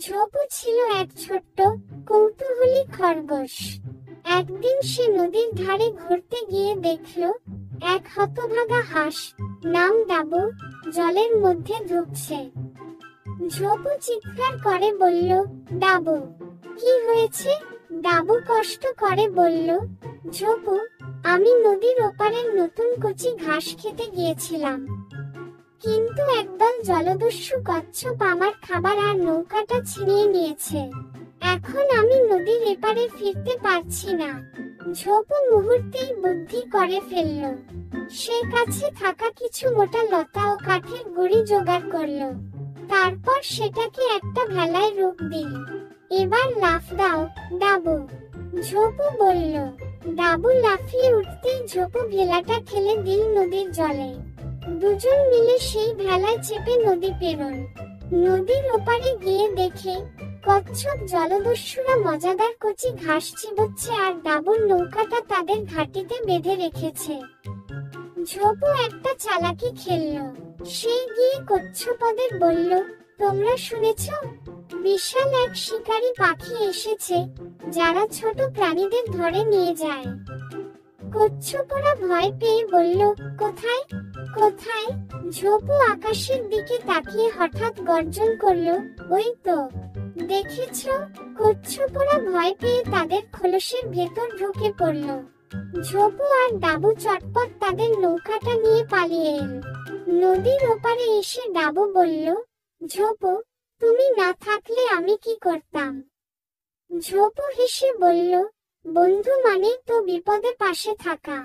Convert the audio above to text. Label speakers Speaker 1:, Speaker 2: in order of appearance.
Speaker 1: ঝোপু ছিল এক ছোট্ট কৌতূহলী খরগোশ। একদিন সে নদীর ধারে ঘুরতে গিয়ে দেখল এক হতভাগা হাঁস নাম ডাবু জলের মধ্যে ঢুকছে। ঝোপু চিৎকার করে বলল, ডাবু, কি হয়েছে? ডাবু কষ্ট করে বলল, ঝোপু, আমি নদীর ওপারের নতুন কচি ঘাস খেতে গিয়েছিলাম, কিন্তু একদল জলদস্যু কচ্ছপ আমার খাবার আর নৌকাটা ছিনিয়ে নিয়েছে। এখন আমি নদীর এপারে ফিরতে পারছি না। ঝোপু মুহূর্তেই বুদ্ধি করে ফেলল। সে কাছে থাকা কিছু মোটা লতা ও কাঠের গুঁড়ি জোগাড় করল। তারপর সেটাকে একটা ভেলায় রূপ দিল। এবার লাফ দাও, ডাবু, ঝোপু বলল। ডাবু লাফিয়ে উঠতেই ঝোপু ভেলাটা ঠেলে দিল নদীর জলে। দুজন মিলে সেই ভেলায় চেপে নদী পেরোল। নদীর ওপারে গিয়ে দেখে কচ্ছপ জলদস্যুরা মজাদার কচি ঘাস চিবোচ্ছে আর ডাবুর নৌকাটা তাদের ঘাটিতে বেঁধে রেখেছে। ঝোপু একটা চালাকি খেলল। সে গিয়ে কচ্ছপদের বলল, তোমরা শুনেছ? বিশাল এক শিকারী পাখি এসেছে, যারা ছোট প্রাণীদের ধরে নিয়ে যায়। কচ্ছপরা ভয় পেয়ে বলল, কোথায় কোথায়? ঝোপু আকাশের দিকে তাকিয়ে হঠাৎ গর্জন করল, ওই তো, দেখেছ? কচ্ছপরা ভয় পেয়ে তাদের খোলসের ভেতর ঢুকে পড়ল। ঝোপু আর ডাবু চটপট তাদের নৌকাটা নিয়ে পালিয়ে এল। নদীর ওপারে এসে ডাবু বলল, ঝোপু, তুমি না থাকলে আমি কি করতাম? ঝোপু হেসে বলল, বন্ধু মানে তো বিপদে পাশে থাকা।